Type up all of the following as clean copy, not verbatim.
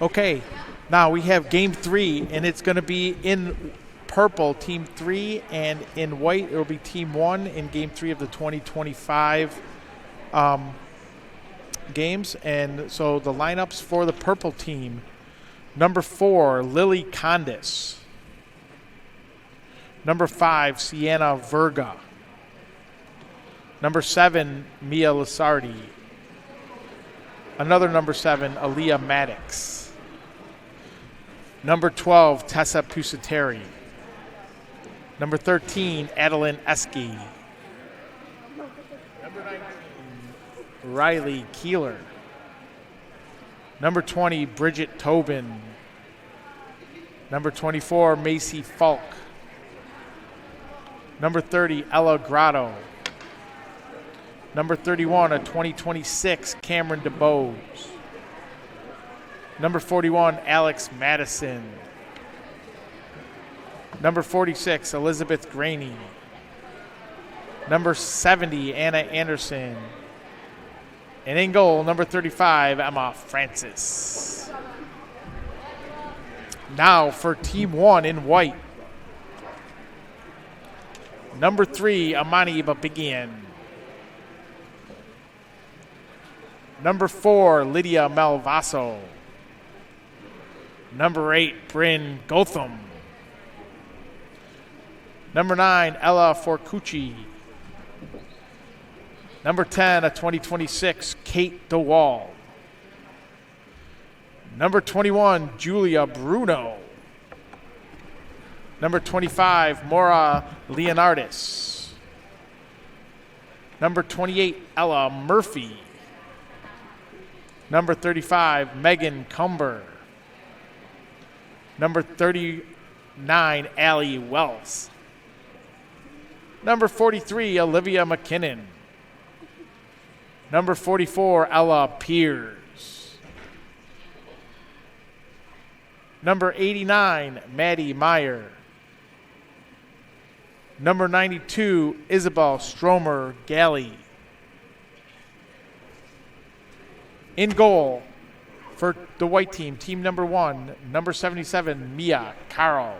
Okay, now we have game 3, and it's going to be in purple, team 3, and in white, it will be team 1 in game 3 of the 2025 games. And so the lineups for the purple team: number 4, Lily Condis. Number 5, Sienna Verga. Number 7, Mia Lasardi. Another number 7, Aaliyah Maddox. Number 12, Tessa Pusateri. Number 13, Adeline Eski. Number 19, Riley Keeler. Number 20, Bridget Tobin. Number 24, Macy Falk. Number 30, Ella Grotto. Number 31, a 2026, Cameron DeBose. Number 41, Alex Madison. Number 46, Elizabeth Graney. Number 70, Anna Anderson. And in goal, number 35, Emma Francis. Now for team 1 in white. Number 3, Amani Babigian. Number 4, Lydia Malvaso. Number 8, Bryn Gotham. Number 9, Ella Forcucci. Number 10, a 2026, Kate DeWall. Number 21, Julia Bruno. Number 25, Maura Leonardis. Number 28, Ella Murphy. Number 35, Megan Cumber. Number 39, Allie Wells. Number 43, Olivia McKinnon. Number 44, Ella Pierce. Number 89, Maddie Meyer. Number 92, Isabel Stromer Galley. In goal for the white team, team number 1, number 77, Mia Carl.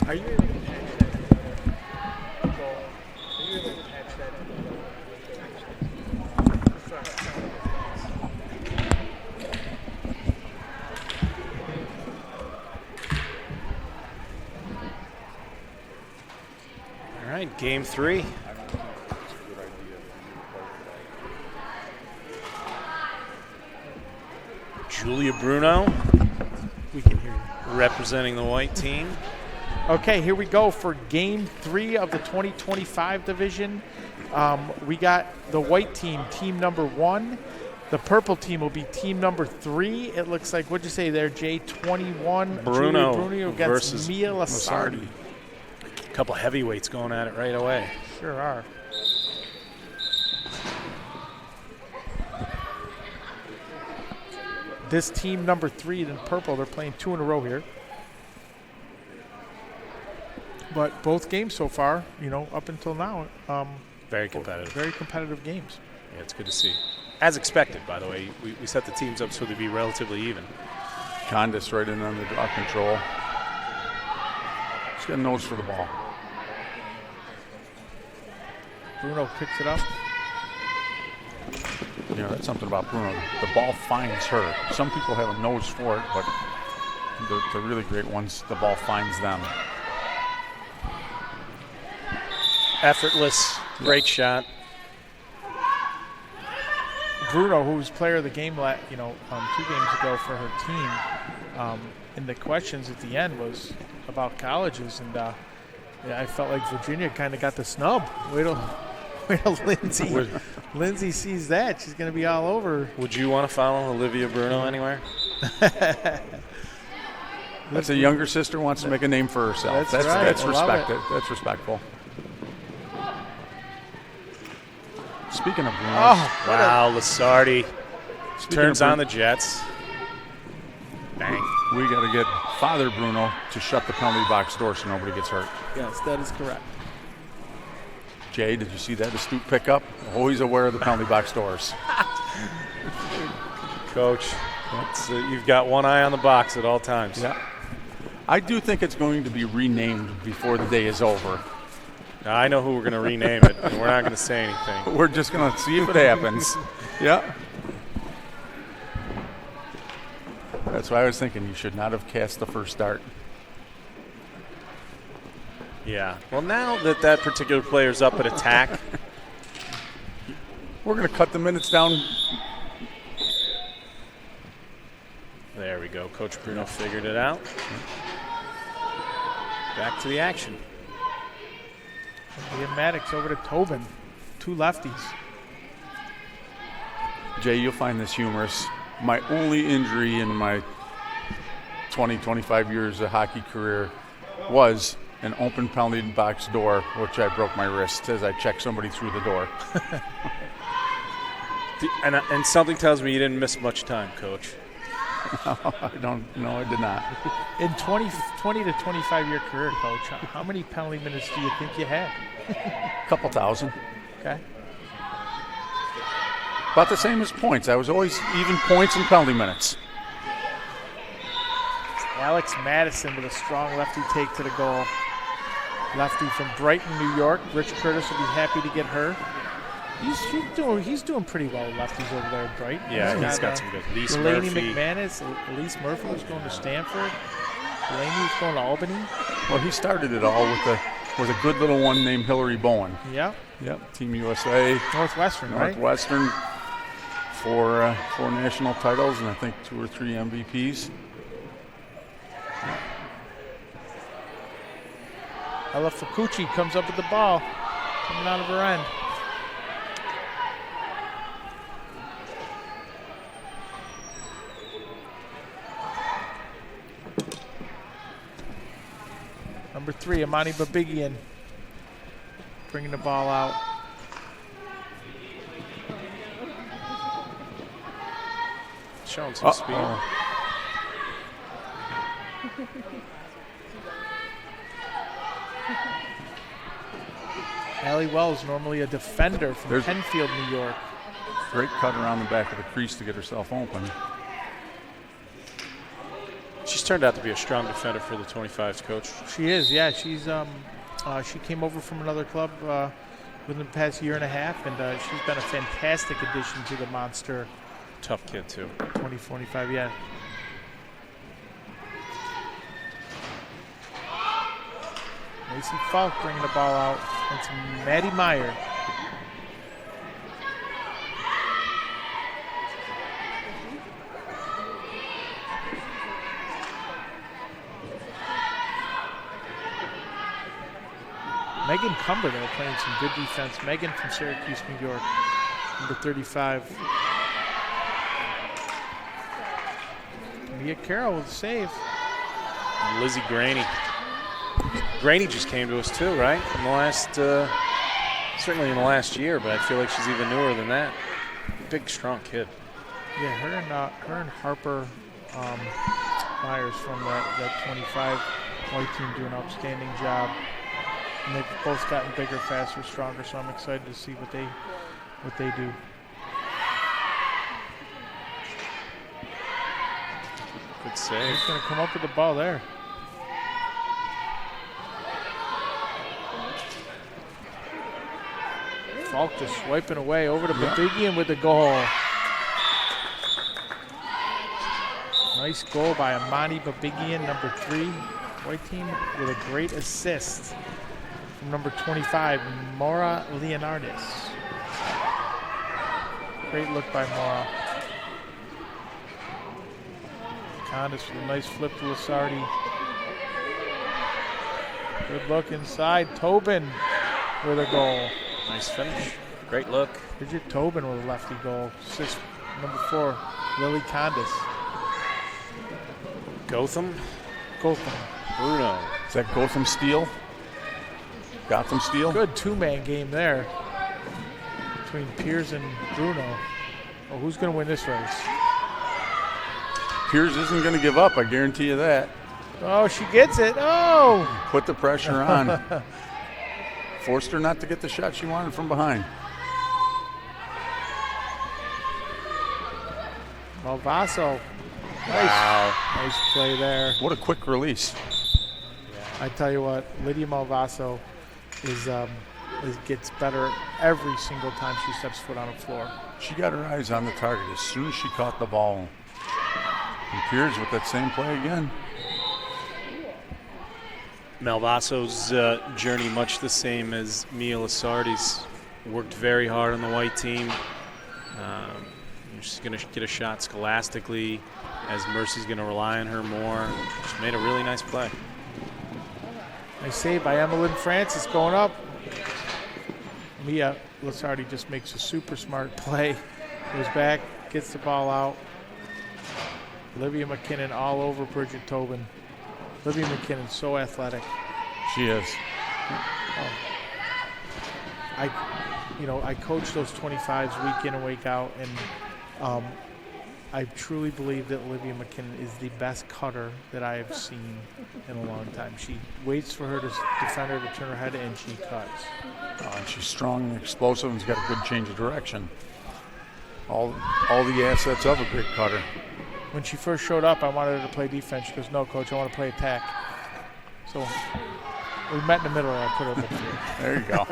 Are you able to patch that? Are you able to patch that? All right, game 3. Julia Bruno, We can hear you. representing the white team. Okay, here we go for game 3 of the 2025 division. We got the white team, team number 1. The purple team will be team number 3. It looks like, what'd you say there, Jay? 21. Bruno against versus Mia Lasardi. A couple heavyweights going at it right away. Sure are. This team number 3 in purple, they're playing 2 in a row here. But both games so far, up until now, Very competitive. very competitive games. Yeah, it's good to see. As expected, by the way. We set the teams up so they'd be relatively even. Condis right in on the draw control. She's got a nose for the ball. Bruno picks it up. That's something about Bruno. The ball finds her. Some people have a nose for it, but the really great ones, the ball finds them. Effortless, great shot. Bruno, who was player of the game 2 games ago for her team, and the questions at the end was about colleges, and I felt like Virginia kind of got the snub. Wait till Lindsay. Lindsay sees that, she's going to be all over. Would you want to follow Olivia Bruno anywhere? That's a younger sister wants to make a name for herself. That's right. That's I love respected. That's respectful. Speaking of Bruno, Wow, Lasardi turns on the Jets. Bang. we got to get Father Bruno to shut the penalty box door so nobody gets hurt. Yes, that is correct. Jay, did you see that astute pickup? Always aware of the penalty box doors. Coach, you've got one eye on the box at all times. Yeah. I do think it's going to be renamed before the day is over. Now, I know who we're going to rename it, and we're not going to say anything. We're just going to see if it happens. Yeah. That's why I was thinking you should not have cast the first dart. Yeah. Well, now that particular player's up at attack. We're going to cut the minutes down. There we go. Coach Bruno figured it out. Back to the action. Liam Maddox over to Tobin. 2 lefties. Jay, you'll find this humorous. My only injury in my 25 years of hockey career was an open penalty box door, which I broke my wrist as I checked somebody through the door. And something tells me you didn't miss much time, Coach. I did not. In 20 to 25-year career, Coach, how many penalty minutes do you think you had? A couple thousand. Okay. About the same as points. I was always even points and penalty minutes. Alex Madison with a strong lefty take to the goal. Lefty from Brighton, New York. Rich Curtis will be happy to get her. He's doing pretty well with lefties over there at Brighton. Yeah, he's got some good. Delaney Murphy. McManus, Elise Murphy was going to Stanford. Delaney was going to Albany. Well, he started it all with a good little one named Hillary Bowen. Yep. Team USA. Northwestern, right? Northwestern. 4 national titles and I think 2 or 3 MVPs. Ella Fukuchi comes up with the ball, coming out of her end. Number 3, Amani Babigian, bringing the ball out. Showing some speed. Allie Wells, normally a defender from Penfield, New York. Great cut around the back of the crease to get herself open. She's turned out to be a strong defender for the 25's, Coach. She is, yeah. She's she came over from another club within the past year and a half, and she's been a fantastic addition to the Monster. Tough kid, too. 2025, yeah. Macy Falk bringing the ball out. It's Maddie Meyer. Megan Cumber, though, playing some good defense. Megan from Syracuse, New York, number 35. Mia Carroll with a save. Lizzie Graney. Graney just came to us too, right? In the last, certainly in the last year, but I feel like she's even newer than that. Big, strong kid. Yeah, her and Harper Myers from that 25 white team do an outstanding job. And they've both gotten bigger, faster, stronger, so I'm excited to see what they do. Good save. He's going to come up with the ball there. Falk just swiping away over to Babigian with the goal. Nice goal by Amani Babigian, number 3. White team with a great assist from number 25, Maura Leonardis. Great look by Maura. Condis with a nice flip to Lasardi. Good look inside. Tobin with a goal. Nice finish. Great look. Bridget Tobin with a lefty goal. Assist number 4, Lily Condis. Gotham. Bruno. Is that Gotham Steel? Gotham Steel? Good two-man game there between Piers and Bruno. Oh, who's going to win this race? Piers isn't going to give up, I guarantee you that. Oh, she gets it. Oh! Put the pressure on. Forced her not to get the shot she wanted from behind. Malvaso. Wow. Nice play there. What a quick release. I tell you what, Lydia Malvaso gets better every single time she steps foot on the floor. She got her eyes on the target as soon as she caught the ball. And Piers with that same play again. Malvaso's journey much the same as Mia Lasardi's. Worked very hard on the white team. She's going to get a shot scholastically as Mercy's going to rely on her more. She made a really nice play. Nice save by Emmeline Francis going up. Mia Lasardi just makes a super smart play. Goes back, gets the ball out. Olivia McKinnon all over Bridget Tobin. Olivia McKinnon, so athletic. She is. I coach those 25s week in and week out, and I truly believe that Olivia McKinnon is the best cutter that I have seen in a long time. She waits for her to defend her to turn her head, and she cuts. And she's strong and explosive and's got a good change of direction. All the assets of a great cutter. When she first showed up, I wanted her to play defense. She goes, "No, coach, I want to play attack." So we met in the middle, and I put her midfield. There you go.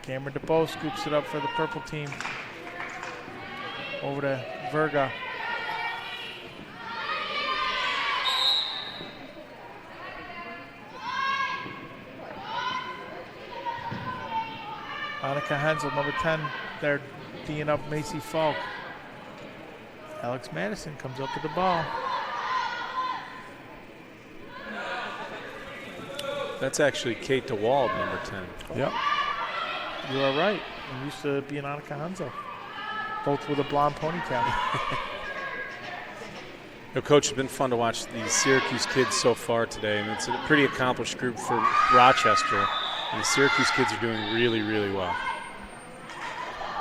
Cameron DeBow scoops it up for the purple team. Over to Verga. Annika Hensel, number 10, there, D'ing up Macy Falk. Alex Madison comes up with the ball. That's actually Kate DeWald, number 10. Yep. You are right. I'm used to being Annika Hensel. Both with a blonde ponytail. Coach, it's been fun to watch these Syracuse kids so far today, and it's a pretty accomplished group for Rochester. And the Syracuse kids are doing really, really well.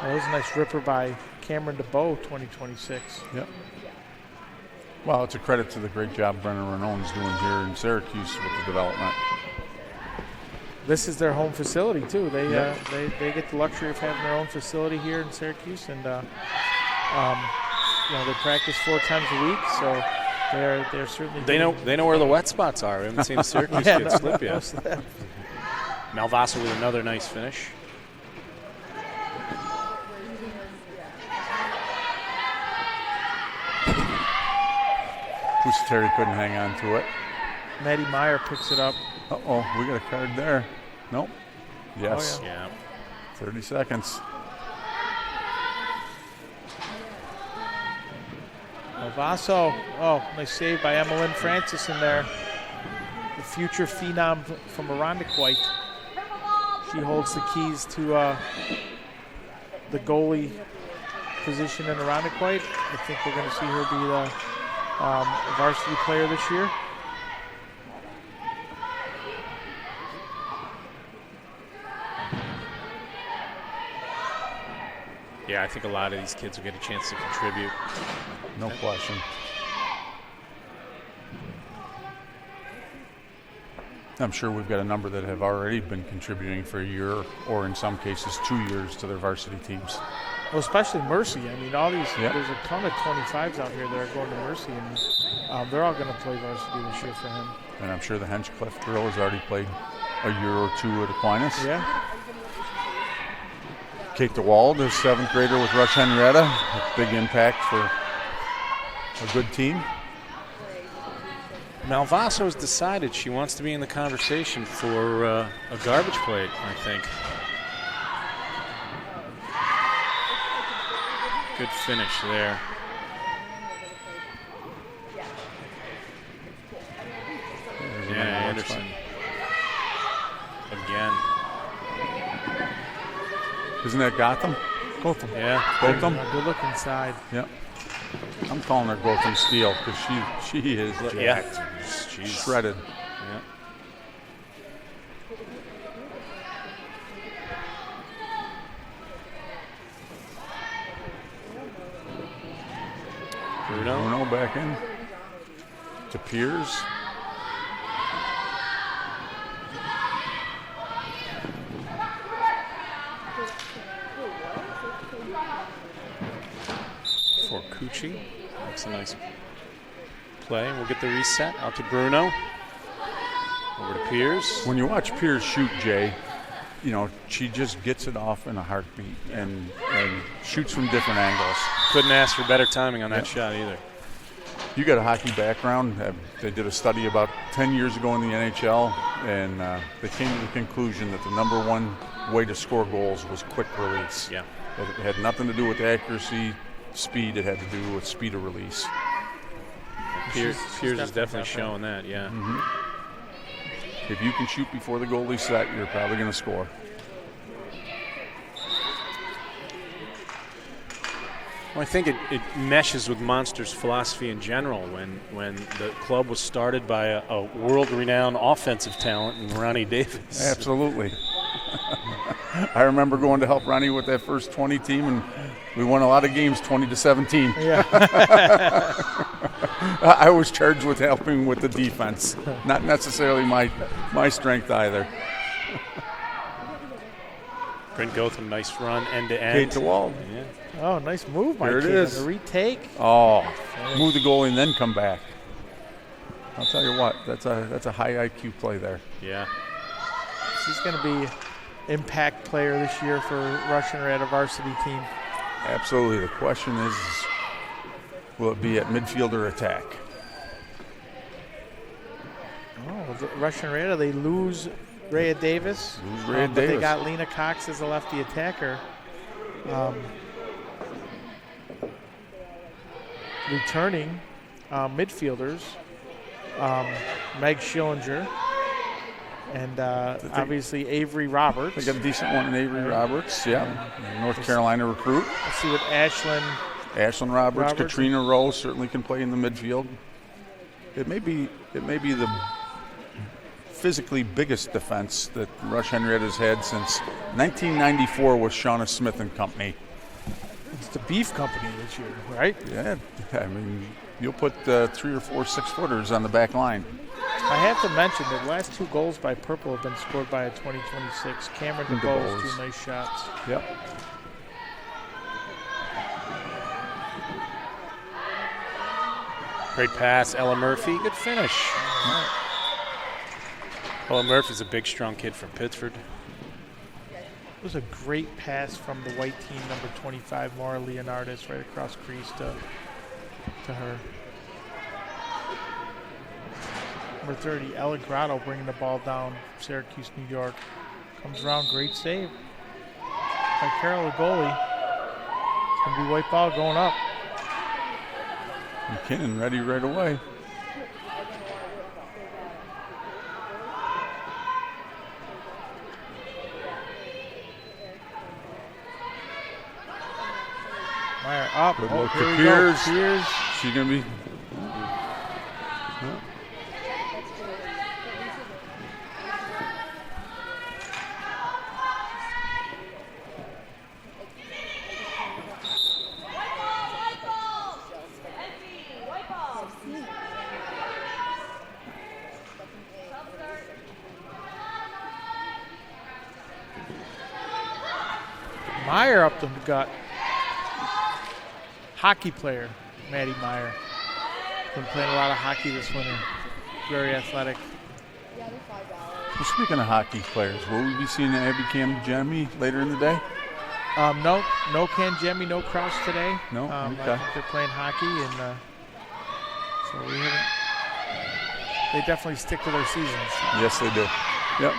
That was a nice ripper by Cameron DeBow, 2026. Yep. Well, it's a credit to the great job Brennan Ranone's doing here in Syracuse with the development. This is their home facility too. They get the luxury of having their own facility here in Syracuse, and they practice 4 times a week, so they're certainly. They know where the wet spots are. We haven't seen a Syracuse kid slip yet. Malvaso with another nice finish. Terry couldn't hang on to it. Maddie Meyer picks it up. Uh-oh, we got a card there. Nope. Yes. Oh, yeah. 30 seconds. Malvaso. Oh, nice save by Emmeline Francis in there. The future phenom from Irondequoit. She holds the keys to the goalie position in Irondequoit. I think we're going to see her be the varsity player this year. Yeah, I think a lot of these kids will get a chance to contribute. No question. I'm sure we've got a number that have already been contributing for a year, or in some cases 2 years, to their varsity teams. Well, especially Mercy. I mean, all these, there's a ton of 25s out here that are going to Mercy, and they're all going to play varsity this year for him. And I'm sure the Henchcliffe girl has already played a year or two at Aquinas. Yeah. Kate DeWald is 7th grader with Rush Henrietta. A big impact for a good team. Malvaso has decided she wants to be in the conversation for a garbage plate, I think. Good finish there. Yeah, Anderson. Again. Isn't that Gotham? Gotham. Yeah. Gotham? Good look inside. Yep. I'm calling her Gotham Steel because she is jacked. Yeah. She's shredded. Yeah. Bruno back in to Piers. Cucci makes a nice play. And we'll get the reset out to Bruno. Over to Piers. When you watch Piers shoot, Jay, she just gets it off in a heartbeat and shoots from different angles. Couldn't ask for better timing on that shot either. You got a hockey background. They did a study about 10 years ago in the NHL, and they came to the conclusion that the number one way to score goals was quick release. Yeah. It had nothing to do with accuracy, speed. It had to do with speed of release. Piers is definitely showing that, yeah. Mm-hmm. If you can shoot before the goalie set, you're probably going to score. Well, I think it meshes with Monster's philosophy in general. When the club was started by a world-renowned offensive talent in Ronnie Davis. Absolutely. I remember going to help Ronnie with that first 20 team, and we won a lot of games 20-17. Yeah. I was charged with helping with the defense, not necessarily my strength either. Brent Gotham, nice run end to end. Kate DeWald. Yeah. Oh, nice move, Mike. There it is. The retake. Oh, move the goalie and then come back. I'll tell you what, that's a high IQ play there. Yeah. He's going to be impact player this year for Russian Red, a varsity team. Absolutely. The question is, will it be at midfield or attack? Oh, the Russian Red, they lose Rhea Davis. Davis. But they got Lena Cox as a lefty attacker. Returning midfielders, Meg Schillinger and obviously Avery Roberts. They got a decent one in Avery Roberts, yeah. North Carolina recruit. Let's see what Ashlyn Roberts, Katrina Rose certainly can play in the midfield. It may be the physically biggest defense that Rush Henrietta's had since 1994 with Shauna Smith and Company. It's the Beef Company this year, right? Yeah, I mean, you'll put 3 or 4 6-footers on the back line. I have to mention that the last 2 goals by Purple have been scored by a 2026. Cameron DeBose, 2 nice shots. Yep. Great pass, Ella Murphy. Good finish. Ella Murphy's a big, strong kid from Pittsford. It was a great pass from the white team, number 25, Maura Leonardis, right across crease to her. Number 30, Ella Grotto bringing the ball down, Syracuse, New York. Comes around, great save by Carol, the goalie. It's going to be white ball going up. McKinnon ready right away. Meyer up. Good Oh, look here to we Piers. go. Piers. She's going to be. Meyer up the gut. Hockey player, Maddie Meyer. Been playing a lot of hockey this winter. Very athletic. Well, speaking of hockey players, will we be seeing Abby Cam-Jemmy later in the day? No Can-Jemmy, no Kraus today. No? I Okay. think they're playing hockey, and so we haven't. They definitely stick to their seasons. Yes, they do. Yep.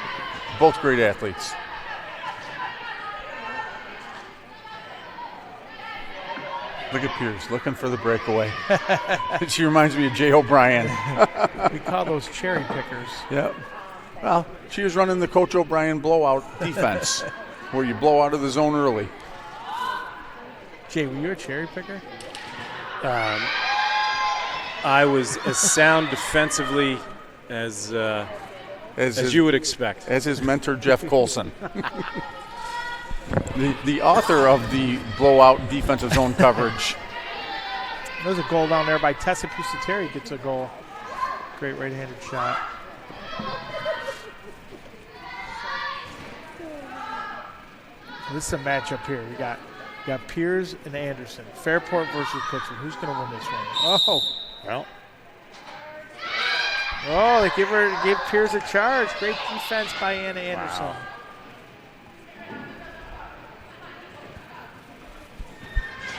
Both great athletes. Look at Piers looking for the breakaway. She reminds me of Jay O'Brien. We call those cherry pickers. Yep. Well, she was running the Coach O'Brien blowout defense, where you blow out of the zone early. Jay, were you a cherry picker? I was as sound defensively as you would expect. As his mentor, Jeff Colson. The author of the blowout defensive zone coverage. There's a goal down there by Tessa Pusateri. Gets a goal. Great right-handed shot. This is a matchup here. We got You got Piers and Anderson. Fairport versus Pittsburgh. Who's going to win this one? Oh. Well. Oh, they gave Piers a charge. Great defense by Anna Anderson. Wow.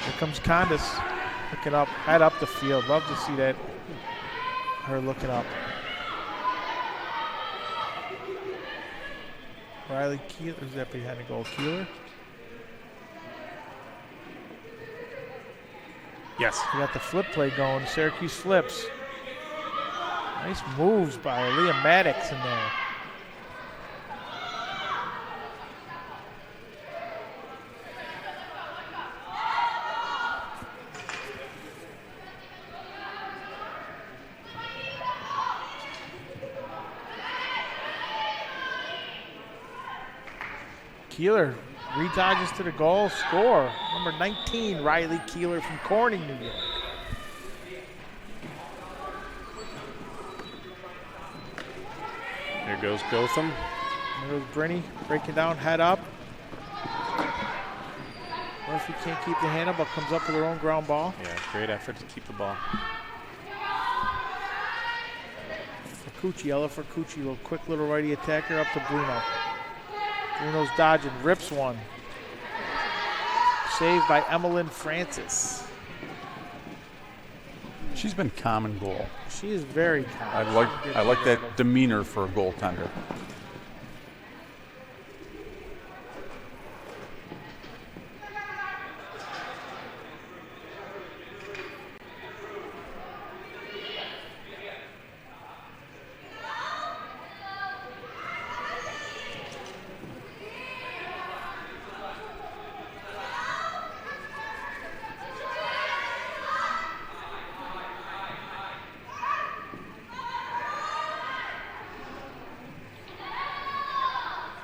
Here comes Condis looking up, head up the field. Love to see that. Her looking up. Riley Keeler, is that behind the goal? Keeler? Yes. We got the flip play going. Syracuse flips. Nice moves by Leah Maddox in there. Keeler redodges to the goal, score. Number 19, Riley Keeler from Corning, New York. There goes Gotham. There goes Brinney breaking down, head up. Murphy can't keep the hand up, but comes up with her own ground ball. Yeah, great effort to keep the ball. Fercucci, Ella Fercucci, little quick little righty attacker up to Bruno. Bruno's dodging, rips one. Saved by Emmeline Francis. She's been calm in goal. She is very calm. I like that demeanor for a goaltender.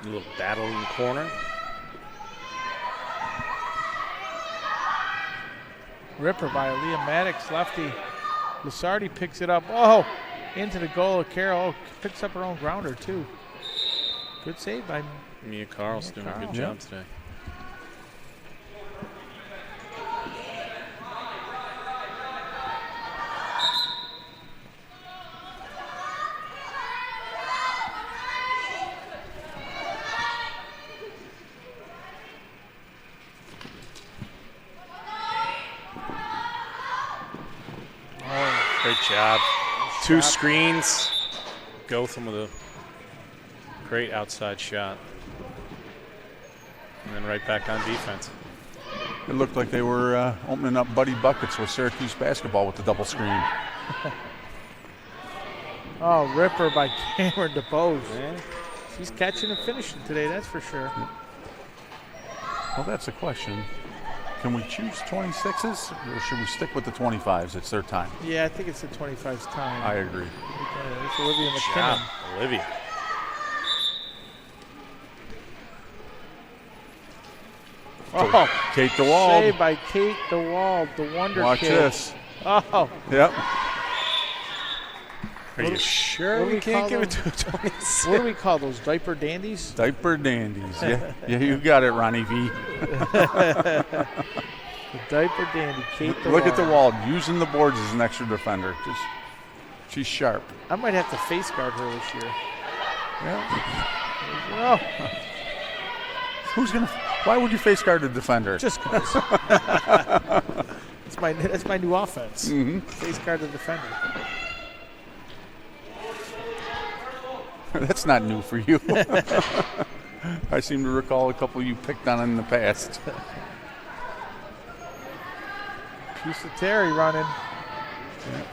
A little battle in the corner. Ripper by Aaliyah Maddox, lefty. Lasardi picks it up. Oh, into the goal of Carroll. Oh, picks up her own grounder, too. Good save by Mia Carl's doing a good job today. Great job. Two screens. Gotham with a great outside shot. And then right back on defense. It looked like they were opening up Buddy Buckets with Syracuse basketball with the double screen. Oh, Ripper by Cameron DeBose. Yeah. She's catching and finishing today, that's for sure. Well, that's a question. Can we choose 26s or should we stick with the 25s? It's their time. Yeah, I think it's the 25's time. I agree. It's Olivia McKinnon. Job, Olivia. Oh, Kate DeWald. Saved by Kate DeWald, the Wonder Watch Kid. this. Oh. Yep. Are you sure we can't give it to a 26? What do we call those, diaper dandies? Diaper dandies. Yeah, you got it, Ronnie V. The diaper dandy, Kate DeWald. Look at DeWald using the boards as an extra defender. She's sharp. I might have to face guard her this year. Yeah. Oh. Why would you face guard a defender? Just because. That's my new offense. Mm-hmm. Face guard the defender. That's not new for you. I seem to recall a couple you picked on in the past. Pusateri running. Yeah.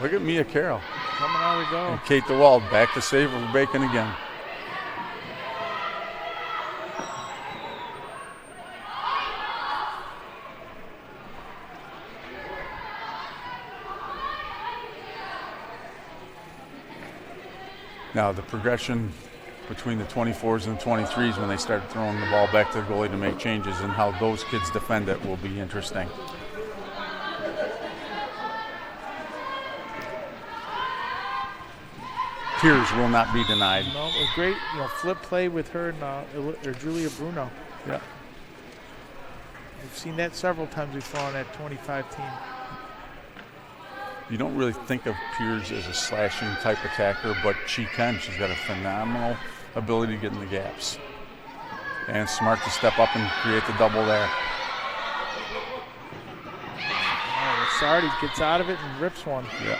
Look at Mia Carroll. Coming on we go. And Kate DeWald back to save for Bacon again. Now the progression between the 24s and the 23s when they start throwing the ball back to the goalie to make changes and how those kids defend it will be interesting. Piers will not be denied. No, a great flip play with her and or Julia Bruno. Yeah. We've seen that several times before on that 25 team. You don't really think of Piers as a slashing type attacker, but she can. She's got a phenomenal ability to get in the gaps. And smart to step up and create the double there. Sardi gets out of it and rips one. Yeah.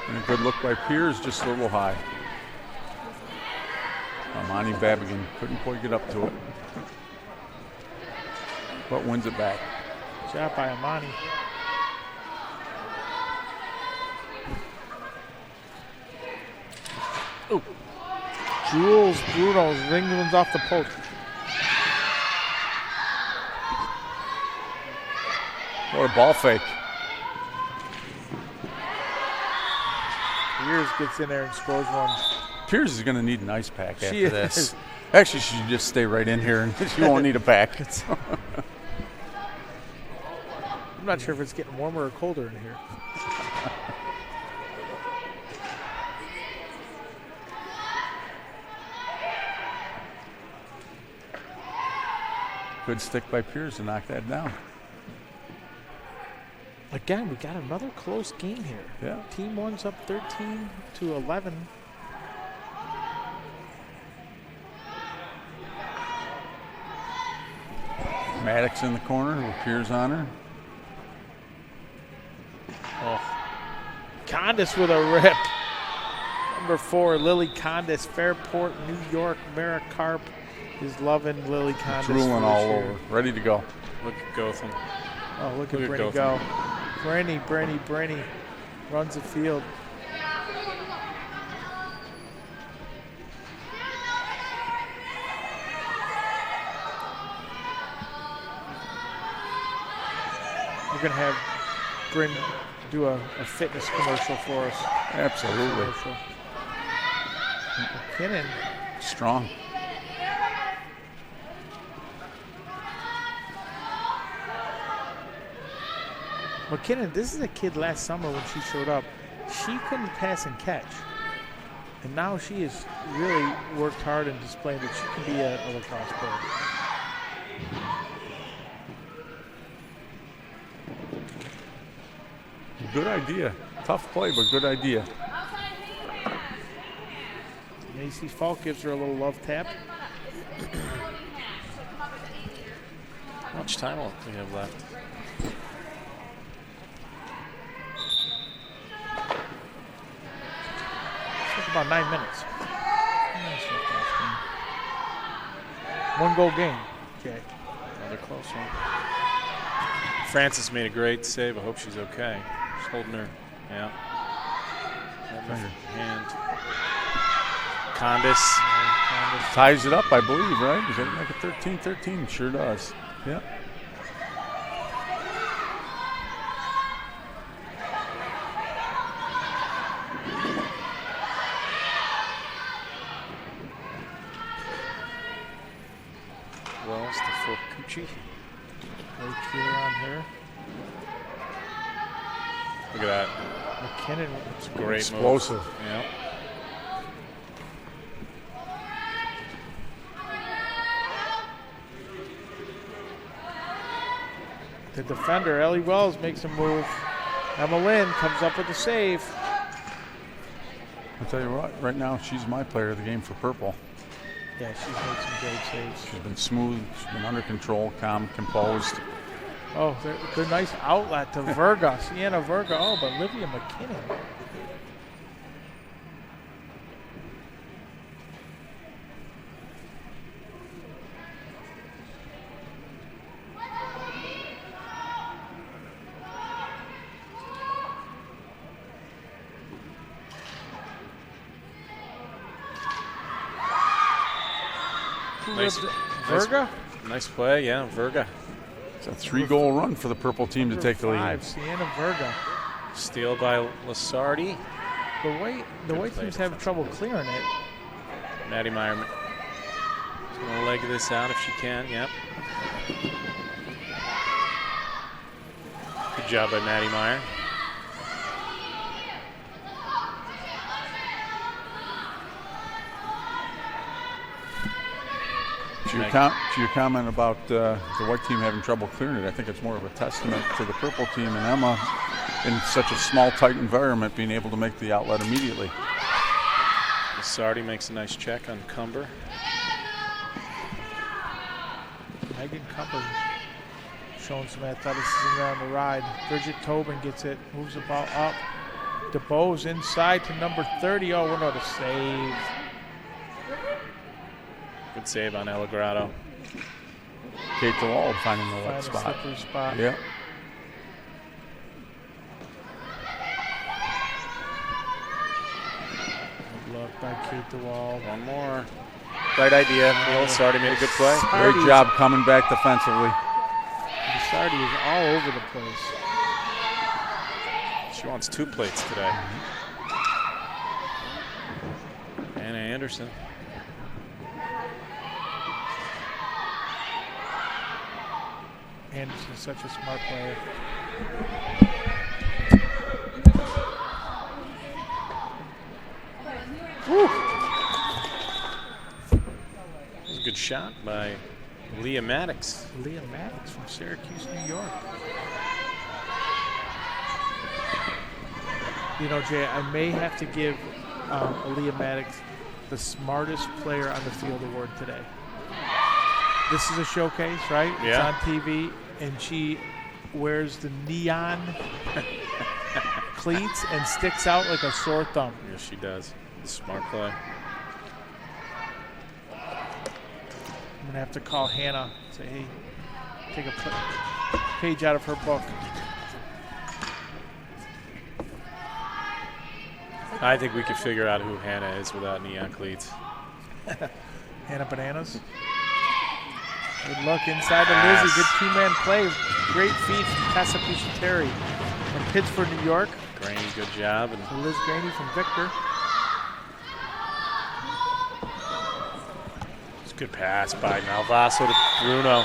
And a good look by Piers, just a little high. Amani Babigan couldn't quite get up to it, but wins it back. Shot by Amani. Ooh. Jules Bruno's ringing ones off the post. What a ball fake. Piers gets in there and scores one. Piers is going to need an ice pack after She this. is. Actually, she should just stay right in here and she won't need a pack. I'm not sure if it's getting warmer or colder in here. Good stick by Piers to knock that down. Again, we got another close game here. Yeah. Team one's up 13-11. Maddox in the corner with Piers on her. Oh. Condis with a rip. Number 4, Lily Condis, Fairport, New York. Mara Karp is loving Lily Condis. Drooling all over. Ready to go. Look at Gotham. Oh, look at Brenny go. Brenny runs the field. We're going to have Bryn do a fitness commercial for us. Absolutely. McKinnon. Strong. McKinnon, this is a kid last summer when she showed up. She couldn't pass and catch. And now she has really worked hard and displayed that she can be a lacrosse player. Good idea. Tough play, but good idea. Macy Falk gives her a little love tap. How much time do we have left? About 9 minutes. One goal game. Okay. Another close one. Francis made a great save. I hope she's okay. She's holding her. Yeah. Holding her hand. Condis. Ties it up, I believe, right? Does that make it 13-13? Sure does. Yeah. Wells to for Coochie. Great killer on her. Look at that. McKinnon. It's a great Explosive. move. Yeah. The defender, Ellie Wells, makes a move. Emma Lynn comes up with a save. I'll tell you what, right now she's my player of the game for purple. Yeah, she's made some great saves. She's been smooth, she's been under control, calm, composed. Oh, good nice outlet to Verga. Sienna Verga. Oh, but Olivia McKinnon. Verga? Nice play, yeah, Verga. It's a 3-goal run for the purple team to take the lead. Sienna Verga. Steal by Lasardi. The white teams have trouble clearing it. Maddie Meyer. She's going to leg this out if she can, yep. Good job by Maddie Meyer. To your comment about the white team having trouble clearing it, I think it's more of a testament to the purple team and Emma in such a small, tight environment being able to make the outlet immediately. Sardi makes a nice check on Cumber. Megan Cumber showing some athleticism on the ride. Bridget Tobin gets it, moves the ball up. DeBose inside to number 30. Oh, what a save. Good save on Ella Grotto. Kate DeWald finding the Find right a spot. slippery spot. Yeah. Good luck by Kate DeWald. One more. Right idea. Neil Sardi made a good play. Great job coming back defensively. Sardi is all over the place. She wants 2 plates today. Anna Anderson. Anderson's such a smart player. Woo. That was a good shot by Leah Maddox. Leah Maddox from Syracuse, New York. You know, Jay, I may have to give Leah Maddox the smartest player on the field award today. This is a showcase, right? Yeah. It's on TV, and she wears the neon cleats and sticks out like a sore thumb. Yes, she does. Smart play. I'm going to have to call Hannah and say, hey, take a page out of her book. I think we could figure out who Hannah is without neon cleats. Hannah Bananas. Good look inside to Lizzie. Good two-man play. Great feed from Tessa Piscateri from Pittsburgh, New York. Graney, good job. And To Liz Graney from Victor. it's a good pass by Malvaso to Bruno.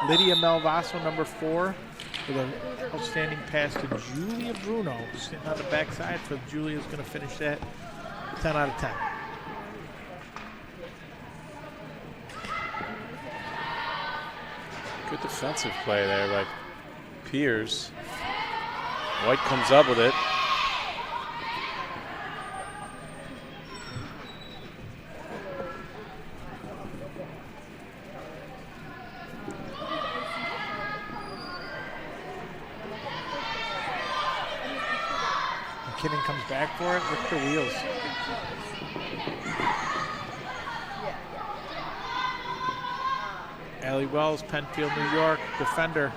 Lydia Malvaso, number 4, with an outstanding pass to Julia Bruno, sitting on the backside. So Julia's going to finish that 10 out of 10. Good defensive play there by Piers. White comes up with it. McKinnon comes back for it. Look at the wheels. Allie Wells, Penfield, New York, defender.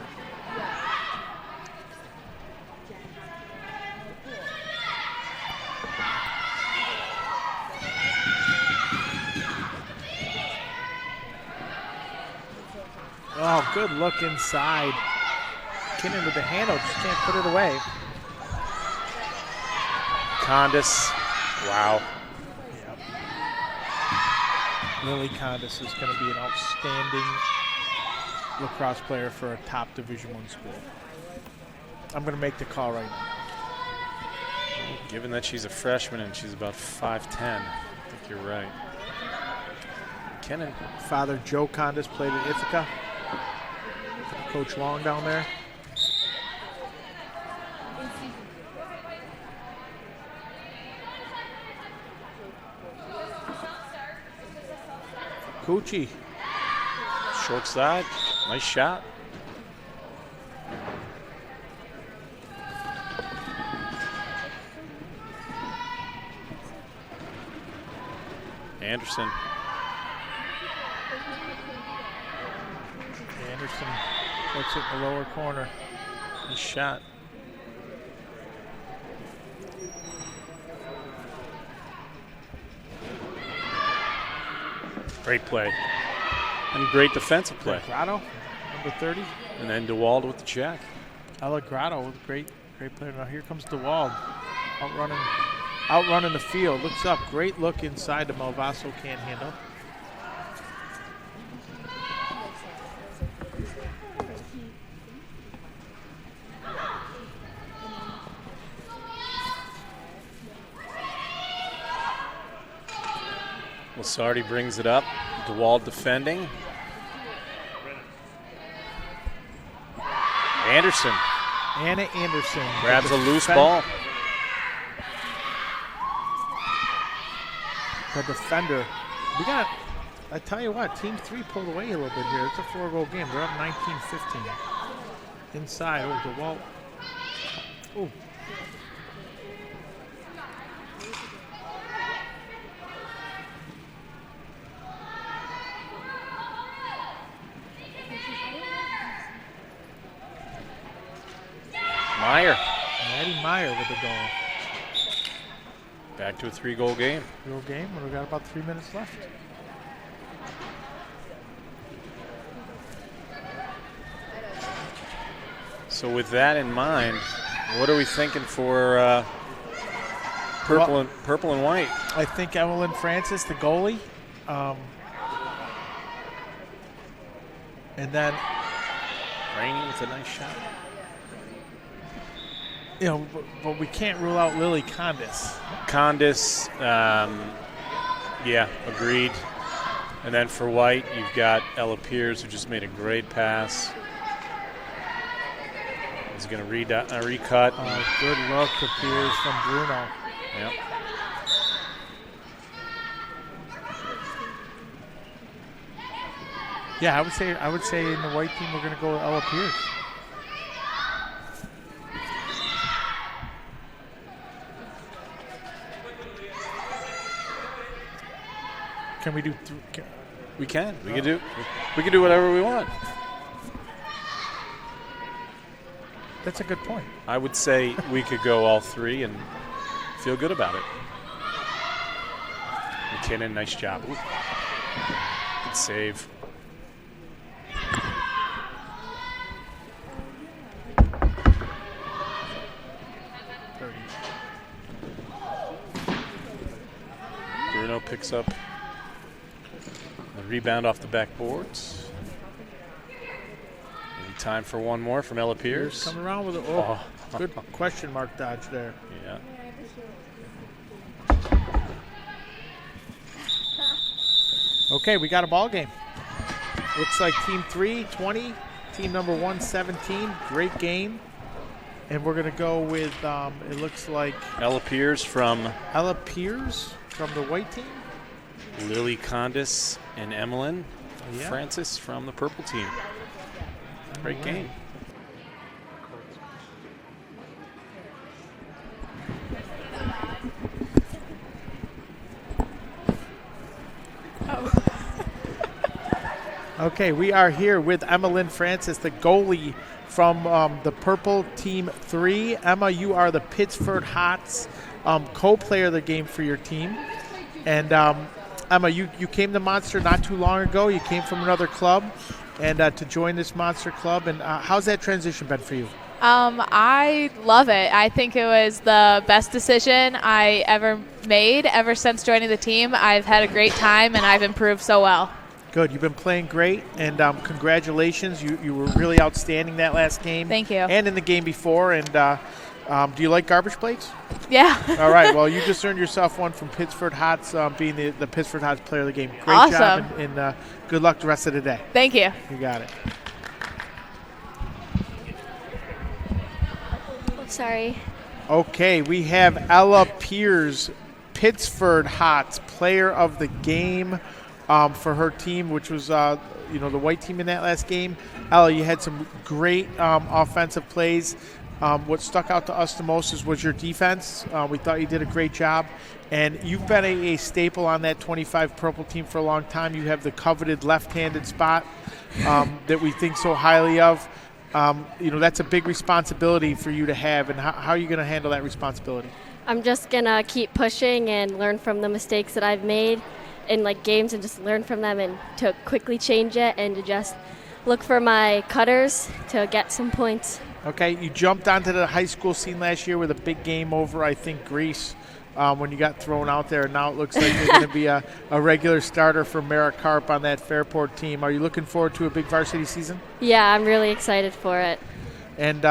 Oh, good look inside. McKinnon with the handle, just can't put it away. Condis. Wow. Yep. Lily Condis is going to be an outstanding lacrosse player for a top Division I school. I'm going to make the call right now. Given that she's a freshman and she's about 5'10", I think you're right. Kennan. Father Joe Condis played at Ithaca. Coach Long down there. Coochie. Short side. Nice shot. Anderson. Anderson puts it in the lower corner. Nice shot. Great play. And great defensive play. Grotto, number 30. And then DeWald with the check. Ella Grotto with a great player. Now here comes DeWald, outrunning the field. Looks up, great look inside to Malvaso, can't handle. Lasardi brings it up. DeWald defending. Anderson Anna Anderson grabs a loose ball. The defender. We got, I tell you what, Team 3 pulled away a little bit here. It's a 4-goal game. They're up 19-15. Inside. Oh, DeWalt. Oh. Meyer. Maddie Meyer with the goal. Back to a 3-goal game. 3-goal game. We've got about 3 minutes left. So with that in mind, what are we thinking for purple and white? I think Evelyn Francis, the goalie. And then, Rainey with a nice shot. you know, but we can't rule out Lily Condis. Yeah, agreed. And then for white, you've got Ella Pierce, who just made a great pass. He's going to recut. Good look to Pierce from Bruno. Yep. Yeah, I would say in the white team we're going to go with Ella Pierce. Can we do? We can. We can do whatever we want. That's a good point. I would say we could go all three and feel good about it. McKinnon, nice job. Ooh. Good save. Bruno picks up the rebound off the backboards. Maybe time for one more from Ella Pierce. Coming around with a good question mark dodge there. Yeah. Okay, we got a ball game. Looks like Team 3, 20, Team number 1, 17. Great game. And we're going to go with, it looks like Ella Pierce from Ella Pierce from the white team. Lily Condis and Emmeline Yeah. Francis from the purple team. Great game. Okay, we are here with Emmeline Francis, the goalie from the Purple Team 3. Emma, you are the Pittsford Hots co-player of the game for your team. And Emma, you came to Monster not too long ago. You came from another club and to join this Monster club. And how's that transition been for you? I love it. I think it was the best decision I ever made. Ever since joining the team, I've had a great time and I've improved so well. Good. You've been playing great, and congratulations. You were really outstanding that last game. Thank you. And in the game before. And do you like garbage plates? Yeah. All right. Well, you just earned yourself one from Pittsford Hots, being the Pittsford Hots player of the game. Great Awesome. job, and good luck the rest of the day. Thank you. You got it. Sorry. Okay, we have Ella Pierce, Pittsford Hots player of the game. For her team, which was the white team in that last game. Ella, you had some great offensive plays. What stuck out to us the most was your defense. We thought you did a great job, and you've been a staple on that 25 purple team for a long time. You have the coveted left-handed spot that we think so highly of. That's a big responsibility for you to have, and how are you going to handle that responsibility? I'm just going to keep pushing and learn from the mistakes that I've made in games and just learn from them and to quickly change it and to just look for my cutters to get some points. Okay, you jumped onto the high school scene last year with a big game over, I think, Greece when you got thrown out there. Now it looks like you're going to be a regular starter for Mara Carp on that Fairport team. Are you looking forward to a big varsity season? Yeah, I'm really excited for it. And,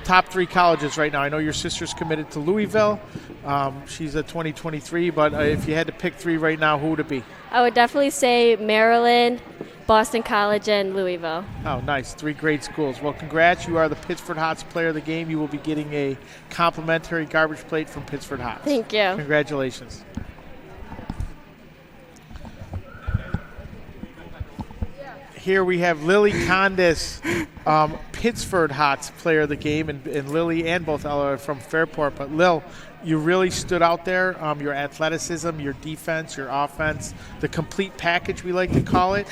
top 3 colleges right now. I know your sister's committed to Louisville. She's a 2023, but if you had to pick 3 right now, who would it be? I would definitely say Maryland, Boston College, and Louisville. Oh, nice. 3 great schools. Well, congrats. You are the Pittsford Hots player of the game. You will be getting a complimentary garbage plate from Pittsford Hots. Thank you. Congratulations. Here we have Lily Condis, Pittsford Hots player of the game, and Lily and both Ella are from Fairport. But Lil, you really stood out there. Your athleticism, your defense, your offense, the complete package we like to call it.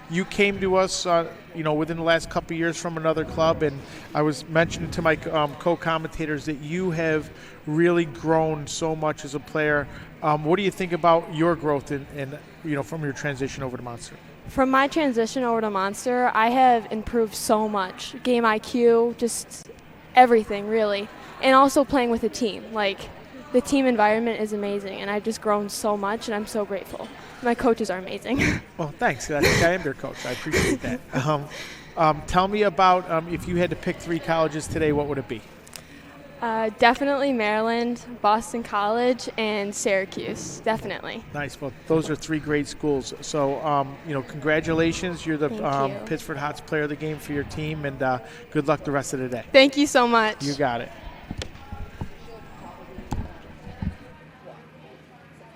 You came to us, within the last couple of years from another club, and I was mentioning to my co-commentators that you have really grown so much as a player. What do you think about your growth from your transition over to Monster? From my transition over to Monster, I have improved so much. Game IQ, just everything, really. And also playing with a team. Like, the team environment is amazing, and I've just grown so much, and I'm so grateful. My coaches are amazing. Well, thanks. I think I am your coach. I appreciate that. Tell me about if you had to pick 3 colleges today, what would it be? Definitely Maryland, Boston College, and Syracuse. Definitely. Nice. Well, those are 3 great schools. So, congratulations. You're the Thank you. Pittsford Hots player of the game for your team, and good luck the rest of the day. Thank you so much. You got it.